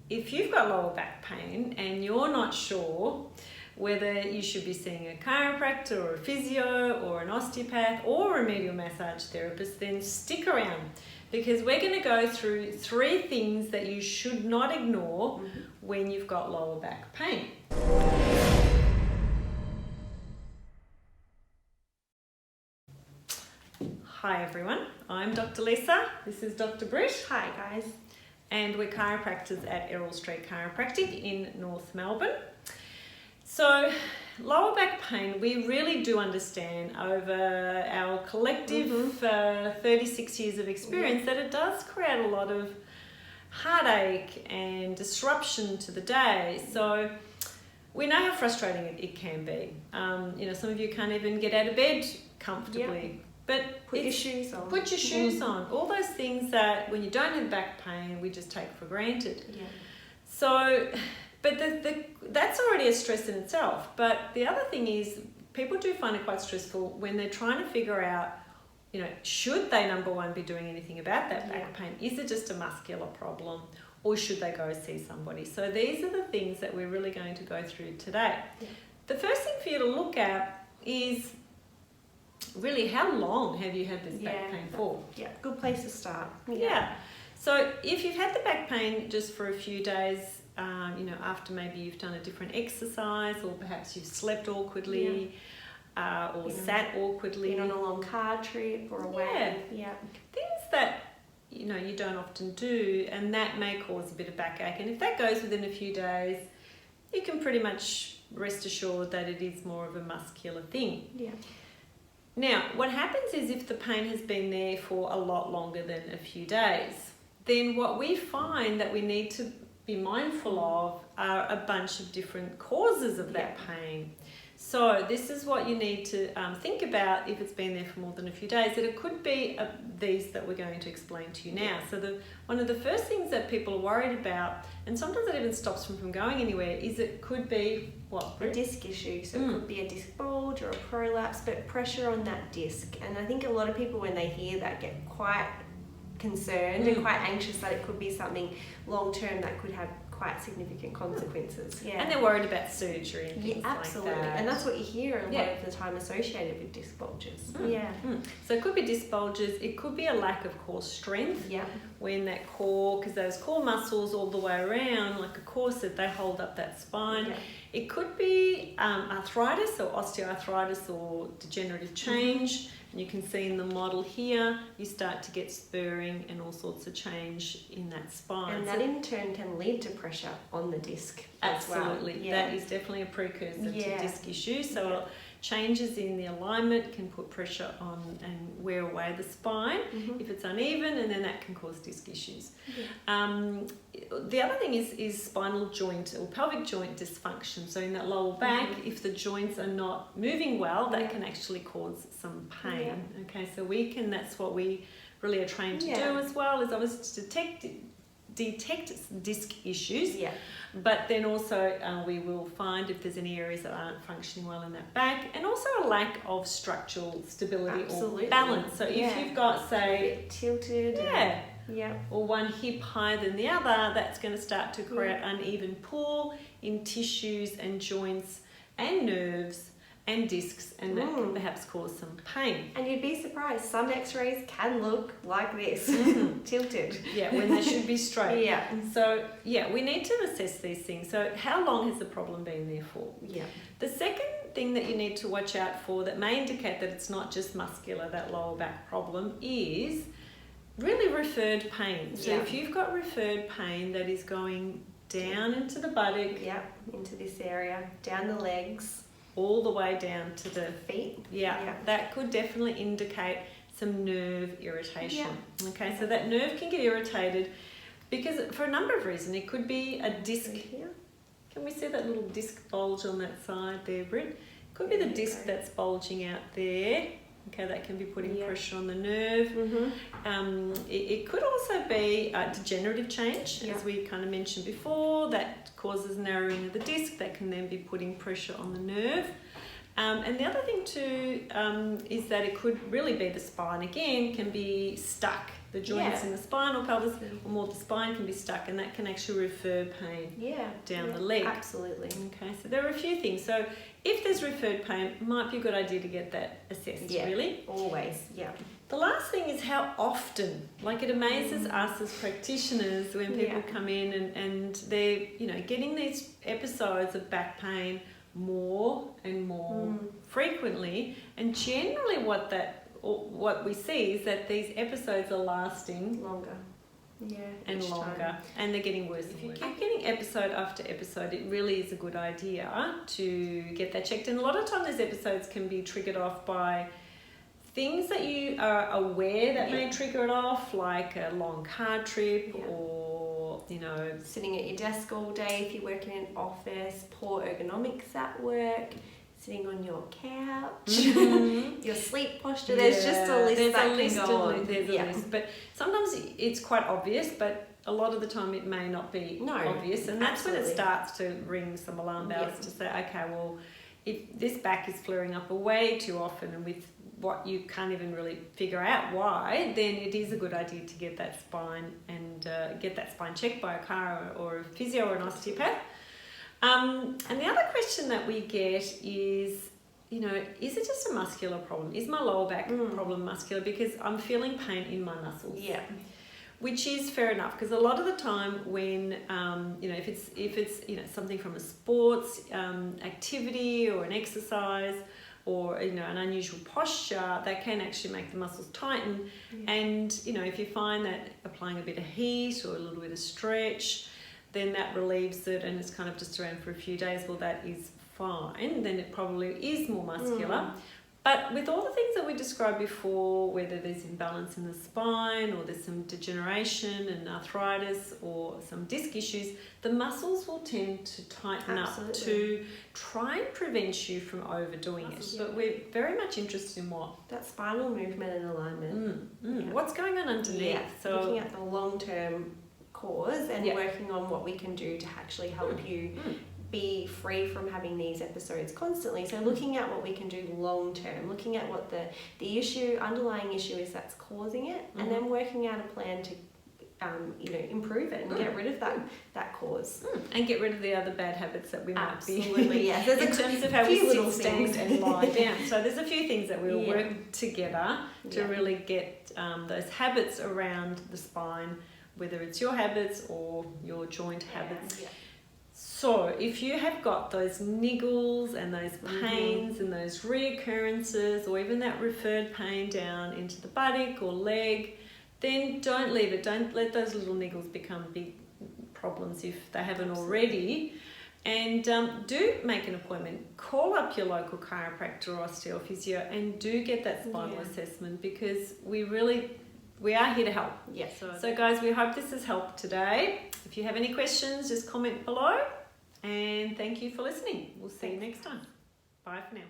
if you've got lower back pain and you're not sure whether you should be seeing a chiropractor or a physio or an osteopath or a medial massage therapist, then stick around, because we're going to go through 3 things that you should not ignore when you've got lower back pain. Hi everyone, I'm Dr. Lisa, this is Dr. Britt. Hi guys. And we're chiropractors at Errol Street Chiropractic in North Melbourne. So lower back pain, we really do understand over our collective 36 years of experience that it does create a lot of heartache and disruption to the day. So we know how frustrating it can be. Some of you can't even get out of bed comfortably. But put your shoes on. Put your shoes on. All those things that when you don't have back pain, we just take for granted. Yeah. So, but that's already a stress in itself. But the other thing is, people do find it quite stressful when they're trying to figure out, should they, number one, be doing anything about that back pain? Is it just a muscular problem? Or should they go see somebody? So these are the things that we're really going to go through today. Yeah. The first thing for you to look at is, really, how long have you had this back pain for? Yeah, good place to start. Yeah. So if you've had the back pain just for a few days, after maybe you've done a different exercise, or perhaps you've slept awkwardly, or sat awkwardly. Been on a long car trip or away. Yeah. Things that, you don't often do, and that may cause a bit of backache. And if that goes within a few days, you can pretty much rest assured that it is more of a muscular thing. Yeah. Now, what happens is if the pain has been there for a lot longer than a few days, then what we find that we need to be mindful of are a bunch of different causes of that pain. So this is what you need to think about if it's been there for more than a few days, that it could be these that we're going to explain to you now. So one of the first things that people are worried about, and sometimes that even stops them from going anywhere, is it could be what? A disc issue. So it could be a disc bulge or a prolapse, but pressure on that disc. And I think a lot of people, when they hear that, get quite concerned and quite anxious that it could be something long-term that could have quite significant consequences. Yeah. And they're worried about surgery and things absolutely. like that. And that's what you hear a lot of the time associated with disc bulges. Yeah. So it could be disc bulges, it could be a lack of core strength. Yeah. When that core, because those core muscles all the way around, like a corset, they hold up that spine. Yeah. It could be arthritis or osteoarthritis or degenerative change. And you can see in the model here, you start to get spurring and all sorts of change in that spine. And that in turn can lead to pressure on the disc as well. Absolutely. That is definitely a precursor to disc issues. So changes in the alignment can put pressure on and wear away the spine if it's uneven, and then that can cause disc issues. The other thing is spinal joint or pelvic joint dysfunction. So in that lower back, if the joints are not moving well, that can actually cause some pain. Okay, so that's what we really are trained to do as well, is obviously to detect disc issues, but then also we will find if there's any areas that aren't functioning well in that back, and also a lack of structural stability or balance. So if you've got, say, a bit tilted, or one hip higher than the other, that's going to start to create uneven pull in tissues and joints and nerves and discs, and that can perhaps cause some pain. And you'd be surprised, some x-rays can look like this, tilted. Yeah, when they should be straight. So, we need to assess these things. So how long has the problem been there for? The second thing that you need to watch out for that may indicate that it's not just muscular, that lower back problem, is really referred pain. So if you've got referred pain that is going down into the buttock, into this area, down the legs, all the way down to the feet. That could definitely indicate some nerve irritation. Okay, so that nerve can get irritated because for a number of reasons. It could be a disc. Can we see that little disc bulge on that side there, Britt? It could be the disc that's bulging out there. Okay, that can be putting pressure on the nerve. It could also be a degenerative change, as we kind of mentioned before, that causes narrowing of the disc, that can then be putting pressure on the nerve. And the other thing too is that it could really be the spine again can be stuck. the joints in the spine or pelvis, or more the spine can be stuck, and that can actually refer pain down the leg. Absolutely. Okay, so there are a few things. So if there's referred pain, it might be a good idea to get that assessed, really. Always, yeah. The last thing is how often. Like, it amazes us as practitioners when people come in and they're, you know, getting these episodes of back pain more and more frequently, and generally what we see is that these episodes are lasting longer. And longer, and they're getting worse. If you keep getting episode after episode, it really is a good idea to get that checked. And a lot of time those episodes can be triggered off by things that you are aware that may trigger it off, like a long car trip or, you know, sitting at your desk all day if you work in an office, poor ergonomics at work, sitting on your couch, your sleep posture. There's just a list There's a list. But sometimes it's quite obvious, but a lot of the time it may not be obvious. And that's when it starts to ring some alarm bells to say, okay, well, if this back is flaring up way too often and with what you can't even really figure out why, then it is a good idea to get that spine and get that spine checked by a chiro or a physio or an osteopath. And the other question that we get is, you know, is it just a muscular problem? Is my lower back problem muscular? Because I'm feeling pain in my muscles. Yeah. Which is fair enough, because a lot of the time when, you know, if it's you know, something from a sports activity or an exercise or, you know, an unusual posture, that can actually make the muscles tighten. And, you know, if you find that applying a bit of heat or a little bit of stretch, then that relieves it and it's kind of just around for a few days, well, that is fine. Then it probably is more muscular. But with all the things that we described before, whether there's imbalance in the spine or there's some degeneration and arthritis or some disc issues, the muscles will tend to tighten up to try and prevent you from overdoing it. But we're very much interested in what? That spinal movement and alignment. What's going on underneath? So looking at the long-term cause and working on what we can do to actually help you be free from having these episodes constantly. So looking at what we can do long term, looking at what the underlying issue is that's causing it, and then working out a plan to you know, improve it and get rid of that cause. And get rid of the other bad habits that we might be There's in terms of how we sit, stand and lie down. So there's a few things that we'll work together to really get those habits around the spine, whether it's your habits or your joint habits. So if you have got those niggles and those pains and those reoccurrences, or even that referred pain down into the buttock or leg, then don't leave it. Don't let those little niggles become big problems if they haven't already. And do make an appointment. Call up your local chiropractor or osteophysio and do get that spinal assessment, because we are here to help. So guys, we hope this has helped today. If you have any questions, just comment below. And thank you for listening. We'll see you next time. Bye for now.